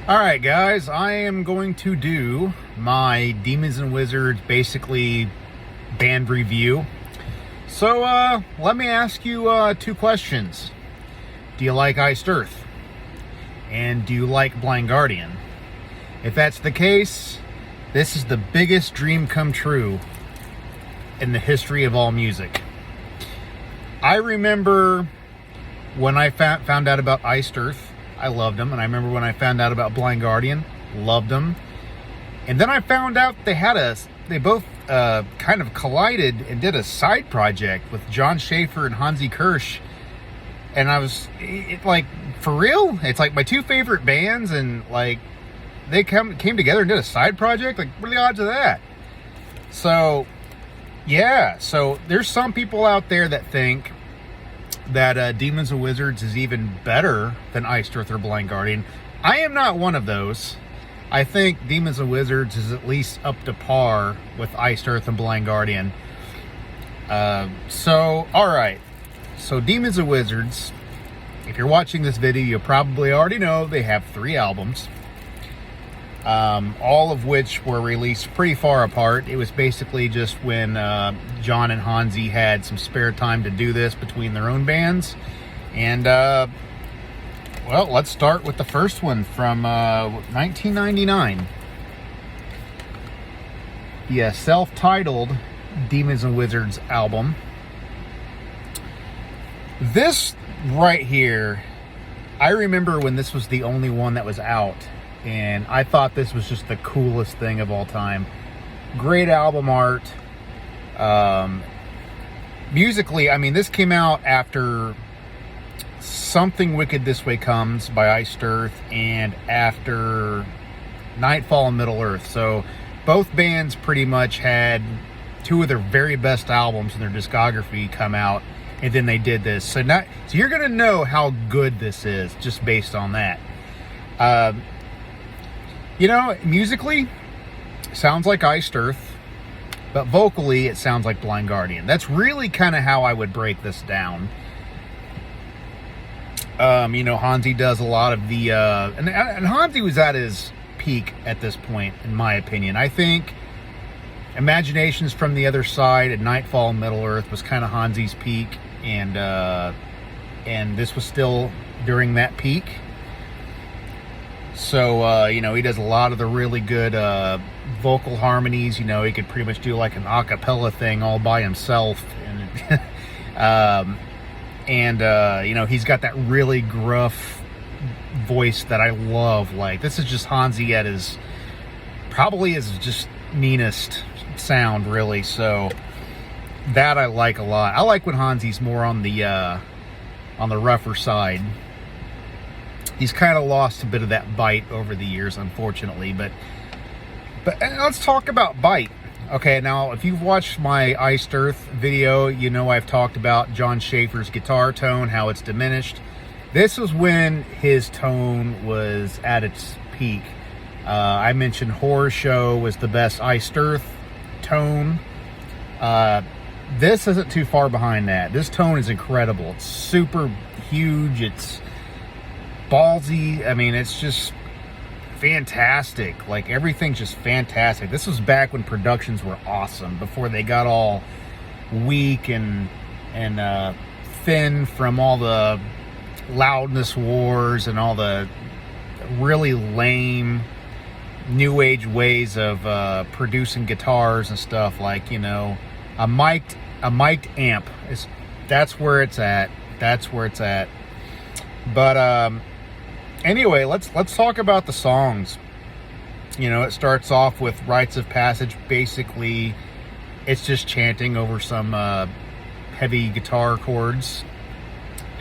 All right, guys, I am going to do my Demons and Wizards basically band review. So let me ask you two questions. Do you like Iced Earth? And do you like Blind Guardian? If that's the case, this is the biggest dream come true in the history of all music. I remember when I found out about Iced Earth, I loved them. And I remember when I found out about Blind Guardian, loved them. And then I found out they both kind of collided and did a side project with Jon Schaffer and Hansi Kirsch. And I was like, for real? It's like my two favorite bands, and like they came together and did a side project? Like, what are the odds of that? So, yeah. So there's some people out there that think that Demons and Wizards is even better than Iced Earth or Blind Guardian. I am not one of those. I think Demons and Wizards is at least up to par with Iced Earth and Blind Guardian. So, alright. So Demons and Wizards, if you're watching this video, you probably already know they have 3 albums. All of which were released pretty far apart. It was basically just when Jon and Hansi had some spare time to do this between their own bands. And, well, let's start with the first one from 1999. The self-titled Demons and Wizards album. This right here, I remember when this was the only one that was out. And I thought this was just the coolest thing of all time. Great album art. Musically, I mean, this came out after Something Wicked This Way Comes by Iced Earth and after Nightfall and Middle Earth. So both bands pretty much had 2 of their very best albums in their discography come out, and then they did this. So you're going to know how good this is just based on that. You know, musically, sounds like Iced Earth, but vocally, it sounds like Blind Guardian. That's really kind of how I would break this down. You know, Hansi does a lot of the... and Hansi was at his peak at this point, in my opinion. I think Imaginations from the Other Side and Nightfall and Middle Earth was kind of Hansi's peak, and this was still during that peak. So, you know, he does a lot of the really good vocal harmonies. You know, he could pretty much do like an a cappella thing all by himself. And, you know, he's got that really gruff voice that I love. Like, this is just Hansi at his, probably his just meanest sound, really. So, that I like a lot. I like when Hansi's more on the rougher side. He's kind of lost a bit of that bite over the years, unfortunately. But let's talk about bite. Okay, now, if you've watched my Iced Earth video, you know I've talked about Jon Schaffer's guitar tone, how it's diminished. This was when his tone was at its peak. I mentioned Horror Show was the best Iced Earth tone. This isn't too far behind that. This tone is incredible. It's super huge. It's ballsy. I mean, it's just fantastic. Like, everything's just fantastic. This was back when productions were awesome, before they got all weak and thin from all the loudness wars and all the really lame new age ways of producing guitars and stuff. Like, you know, a mic'd amp that's where it's at. That's where it's at. But anyway, let's talk about the songs. You know, it starts off with Rites of Passage. Basically, it's just chanting over some heavy guitar chords.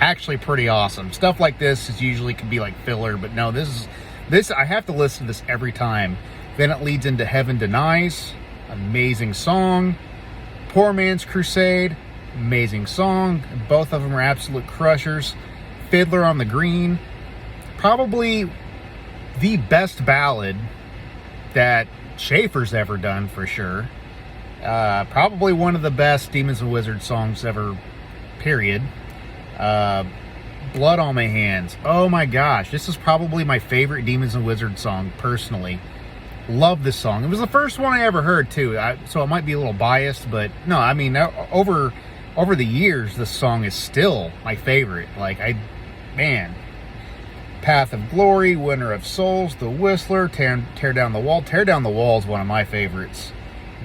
Actually pretty awesome. Stuff like this is usually can be like filler, but no, this I have to listen to this every time. Then it leads into Heaven Denies. Amazing song. Poor Man's Crusade. Amazing song. Both of them are absolute crushers. Fiddler on the Green. Probably the best ballad that Schaffer's ever done, for sure. Probably one of the best Demons and Wizards songs ever, period. Blood on My Hands. Oh my gosh, this is probably my favorite Demons and Wizards song, personally. Love this song. It was the first one I ever heard, too, so it might be a little biased, but no, I mean, over the years, this song is still my favorite. Like, man. Path of Glory, Winner of Souls, The Whistler, Tear Down the Wall. Tear Down the Wall is one of my favorites.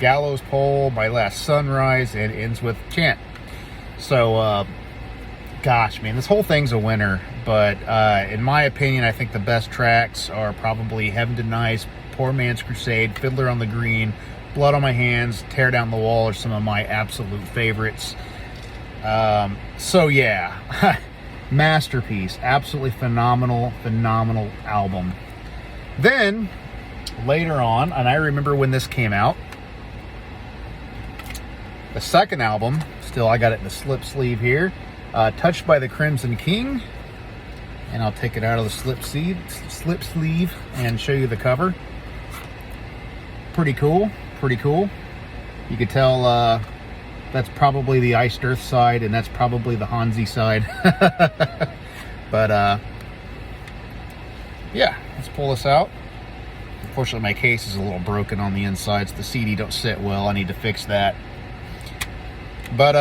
Gallows Pole, My Last Sunrise, and ends with Chant. So, gosh, man, this whole thing's a winner. But in my opinion, I think the best tracks are probably Heaven Denies, Poor Man's Crusade, Fiddler on the Green, Blood on My Hands, Tear Down the Wall are some of my absolute favorites. So, yeah. Masterpiece. Absolutely phenomenal album. Then, later on, and I remember when this came out, the second album, still I got it in the slip sleeve here, Touched by the Crimson King, and I'll take it out of the slip sleeve and show you the cover. Pretty cool. You could tell that's probably the Iced Earth side, and that's probably the Hansi side. But yeah, let's pull this out. Unfortunately, my case is a little broken on the inside, so the CD don't sit well. I need to fix that. But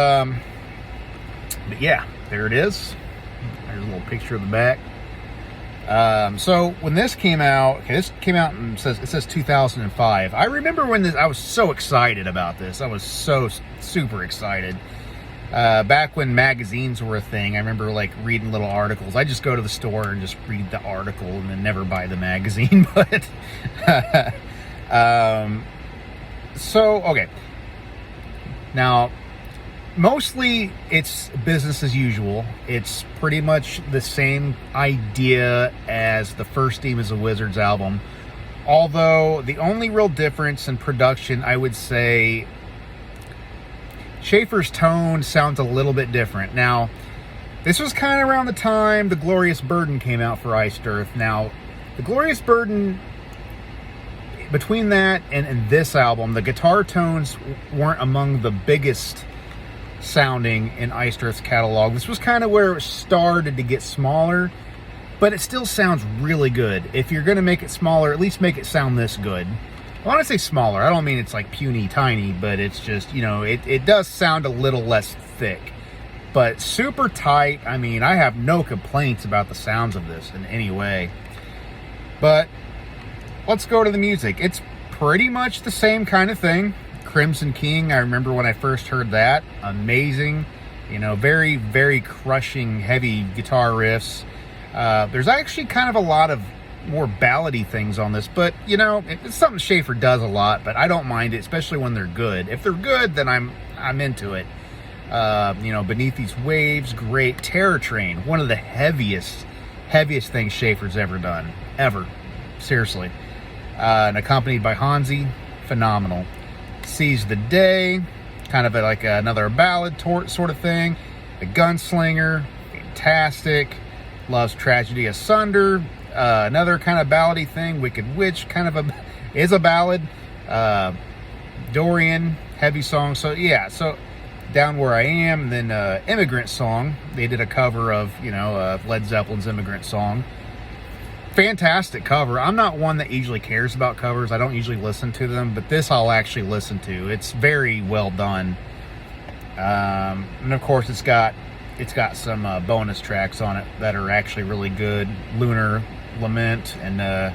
yeah, there it is. There's a little picture of the back. So when this came out, okay, this came out and it says 2005. I remember when I was so excited about this. I was so super excited. Back when magazines were a thing, I remember like reading little articles. I just go to the store and just read the article and then never buy the magazine. But so okay. Now, mostly it's business as usual. It's pretty much the same idea as the first Demons and Wizards album. Although the only real difference in production, I would say, Schaffer's tone sounds a little bit different. Now, this was kind of around the time The Glorious Burden came out for Iced Earth. Now, The Glorious Burden, between that and this album, the guitar tones weren't among the biggest sounding in Iced Earth's catalog. This was kind of where it started to get smaller, but it still sounds really good. If you're going to make it smaller, at least make it sound this good. When I say smaller, I don't mean it's like puny tiny, but it's just, you know, it does sound a little less thick. But super tight. I mean, I have no complaints about the sounds of this in any way. But let's go to the music. It's pretty much the same kind of thing. Crimson King, I remember when I first heard that. Amazing. You know, very, very crushing, heavy guitar riffs. There's actually kind of a lot of more ballady things on this, but, you know, it's something Schaffer does a lot, but I don't mind it, especially when they're good. If they're good, then I'm into it. You know, Beneath These Waves, great. Terror Train, one of the heaviest things Schaffer's ever done. Ever. Seriously. And accompanied by Hansi, phenomenal. Seize the Day, kind of like another ballad sort of thing. The Gunslinger, fantastic. Love's Tragedy Asunder, another kind of ballady thing. Wicked Witch, kind of is a ballad. Dorian, heavy song. So yeah, so Down Where I Am, and then Immigrant Song. They did a cover of, you know, Led Zeppelin's Immigrant Song. Fantastic cover. I'm not one that usually cares about covers. I don't usually listen to them, but this I'll actually listen to. It's very well done. And of course it's got some bonus tracks on it that are actually really good. Lunar Lament, and a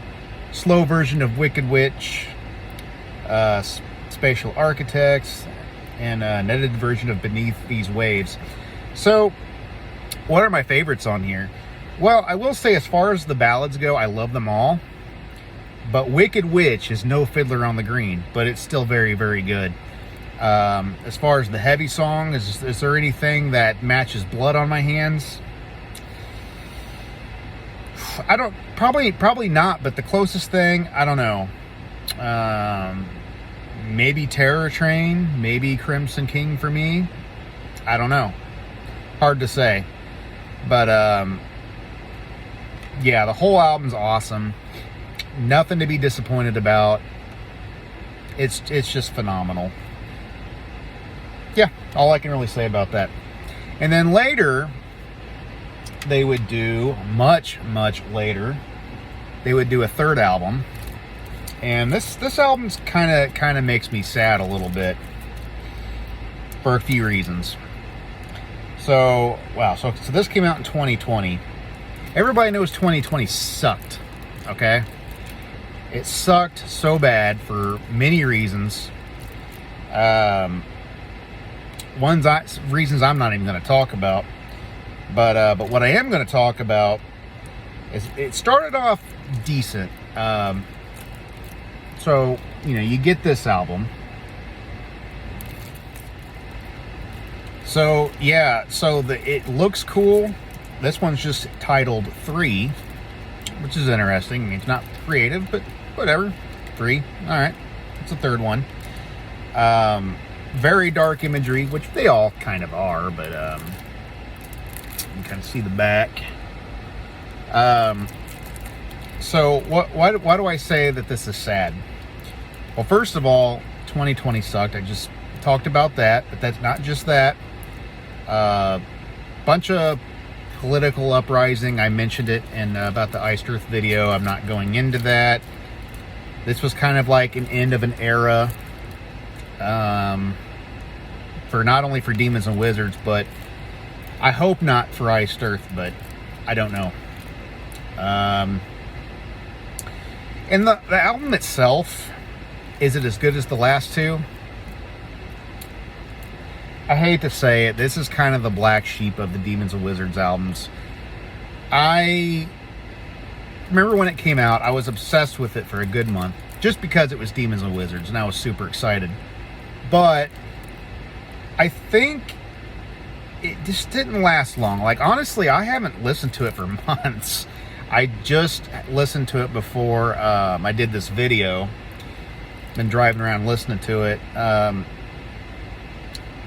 slow version of Wicked Witch, Spatial Architects, and an edited version of Beneath These Waves. So, what are my favorites on here? Well, I will say, as far as the ballads go, I love them all. But Wicked Witch is no Fiddler on the Green, but it's still very, very good. As far as the heavy song, is there anything that matches Blood on My Hands? I don't, probably not, but the closest thing, I don't know. Maybe Terror Train, maybe Crimson King for me. I don't know. Hard to say. But, yeah, the whole album's awesome. Nothing to be disappointed about. It's just phenomenal. Yeah, all I can really say about that. And then later, they would do much later, they would do a third album. And this album's kind of makes me sad a little bit for a few reasons. So, wow, so this came out in 2020. Everybody knows 2020 sucked, okay? It sucked so bad for many reasons. Reasons I'm not even going to talk about. But what I am going to talk about is it started off decent. So, you know, you get this album. So, yeah, so it looks cool. This one's just titled 3, which is interesting. I mean, it's not creative, but whatever. 3, all right. It's the third one. Very dark imagery, which they all kind of are, but you can kind of see the back. So, why do I say that this is sad? Well, first of all, 2020 sucked. I just talked about that, but that's not just that. Bunch of political uprising. I mentioned it in about the Iced Earth video. I'm not going into that. This was kind of like an end of an era, for not only for Demons and Wizards, but I hope not for Iced Earth, but I don't know. And the album itself, is it as good as the last two? I hate to say it, this is kind of the black sheep of the Demons and Wizards albums. I remember when it came out, I was obsessed with it for a good month, just because it was Demons and Wizards, and I was super excited. But I think it just didn't last long. Like, honestly, I haven't listened to it for months. I just listened to it before I did this video. Been driving around listening to it.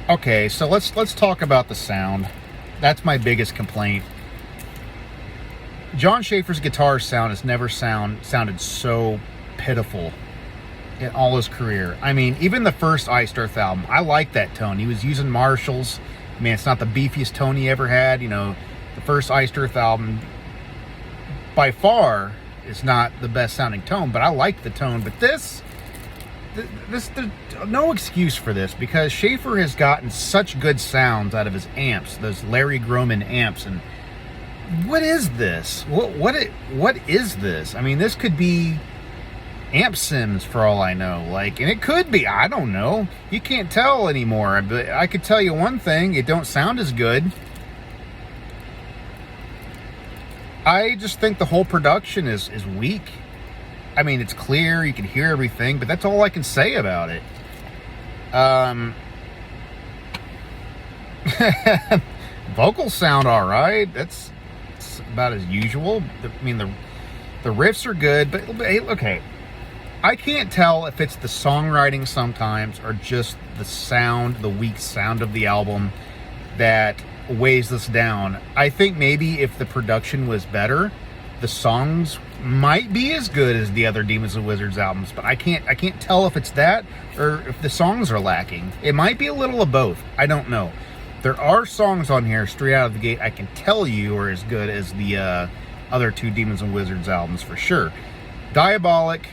Okay, so let's talk about the sound. That's my biggest complaint. Jon Schaffer's guitar sound has never sounded so pitiful in all his career. I mean, even the first Iced Earth album, I like that tone. He was using Marshalls. I mean, it's not the beefiest tone he ever had. You know, the first Iced Earth album, by far, is not the best sounding tone, but I like the tone. But there's no excuse for this, because Schaffer has gotten such good sounds out of his amps, those Larry Groman amps. And what is this? What is this? I mean, this could be amp sims for all I know. Like, and it could be, I don't know. You can't tell anymore. But I could tell you one thing, it don't sound as good. I just think the whole production is weak. I mean, it's clear, you can hear everything, but that's all I can say about it. Vocals sound all right. That's about as usual. I mean, the riffs are good, but hey, okay. I can't tell if it's the songwriting sometimes or just the sound, the weak sound of the album that weighs this down. I think maybe if the production was better, the songs might be as good as the other Demons and Wizards albums, but I can't tell if it's that or if the songs are lacking. It might be a little of both. I don't know. There are songs on here straight out of the gate I can tell you are as good as the other two Demons and Wizards albums for sure. Diabolic,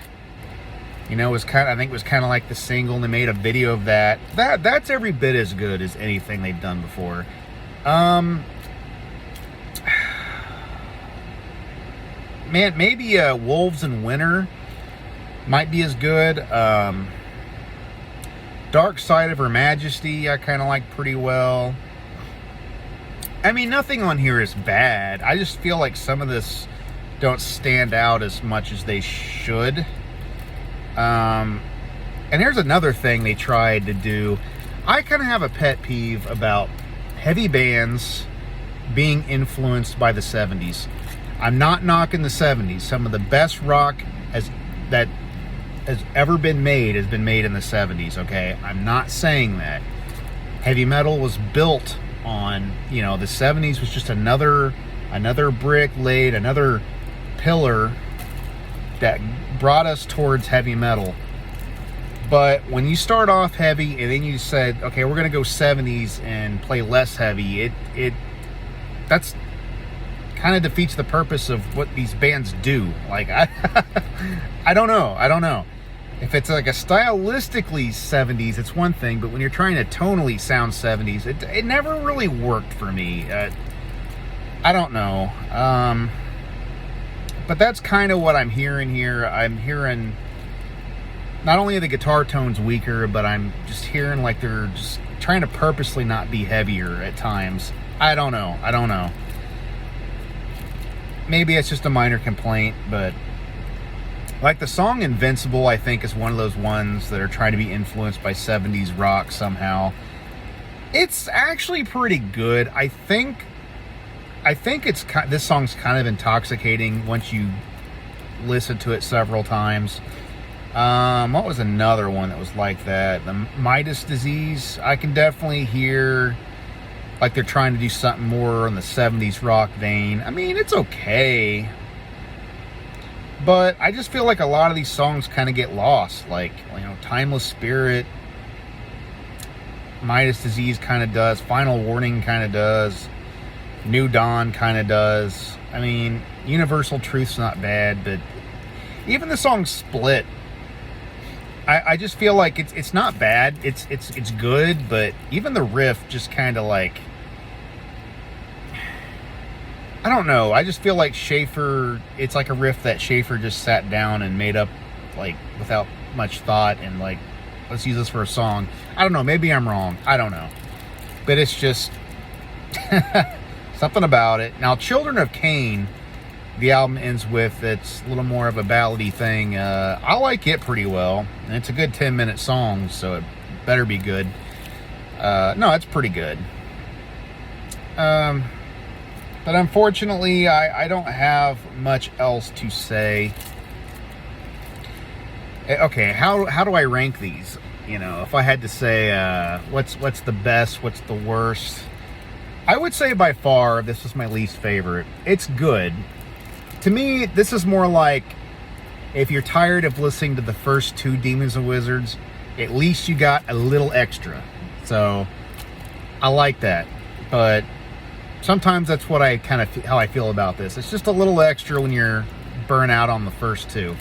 you know, I think it was kind of like the single, and they made a video of that. That's every bit as good as anything they've done before. Man, maybe Wolves in Winter might be as good. Dark Side of Her Majesty I kind of like pretty well. I mean, nothing on here is bad. I just feel like some of this don't stand out as much as they should. And here's another thing they tried to do. I kind of have a pet peeve about heavy bands being influenced by the 70s. I'm not knocking the 70s. Some of the best rock that has ever been made has been made in the 70s, okay? I'm not saying that. Heavy metal was built on, you know, the 70s was just another brick laid, another pillar that brought us towards heavy metal. But when you start off heavy and then you said, okay, we're going to go 70s and play less heavy, kind of defeats the purpose of what these bands do. Like, I don't know. If it's like a stylistically 70s, it's one thing, but when you're trying to tonally sound 70s, it never really worked for me. I don't know. But that's kind of what I'm hearing here. I'm hearing not only are the guitar tones weaker, but I'm just hearing like they're just trying to purposely not be heavier at times. I don't know. Maybe it's just a minor complaint, but like the song Invincible, I think, is one of those ones that are trying to be influenced by 70s rock somehow. It's actually pretty good. I think this song's kind of intoxicating once you listen to it several times. What was another one that was like that? The Midas Disease. I can definitely hear like they're trying to do something more in the 70s rock vein. I mean, it's okay, but I just feel like a lot of these songs kind of get lost. Like, you know, Timeless Spirit, Midas Disease kind of does. Final Warning kind of does. New Dawn kind of does. I mean, Universal Truth's not bad, but even the song Split, I just feel like it's not bad. It's good, but even the riff just kind of like, I don't know. I just feel like Schaefer, it's like a riff that Schaefer just sat down and made up like without much thought and like, let's use this for a song. I don't know. Maybe I'm wrong. I don't know. But it's just something about it. Now, Children of Cain, the album ends with, it's a little more of a ballady thing. I like it pretty well. And it's a good 10-minute song, so it better be good. No, it's pretty good. But unfortunately, I don't have much else to say. Okay, how do I rank these? You know, if I had to say what's the best, what's the worst, I would say by far this is my least favorite. It's good. To me, this is more like if you're tired of listening to the first two Demons and Wizards, at least you got a little extra. So I like that. But sometimes that's what I kind of how I feel about this. It's just a little extra when you're burnt out on the first two.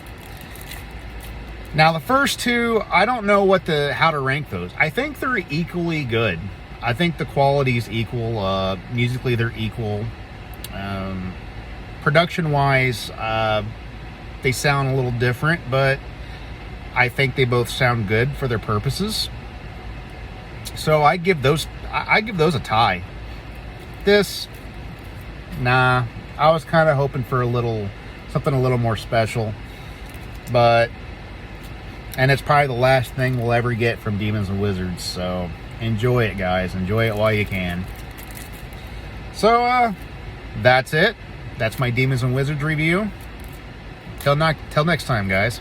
Now the first two, I don't know how to rank those. I think they're equally good. I think the quality is equal. Musically, they're equal. Production-wise, they sound a little different, but I think they both sound good for their purposes. So I give those a tie. This, nah. I was kind of hoping for something a little more special, and it's probably the last thing we'll ever get from Demons and Wizards. So enjoy it, guys. Enjoy it while you can. So that's it. That's my Demons and Wizards review. Till next time, guys.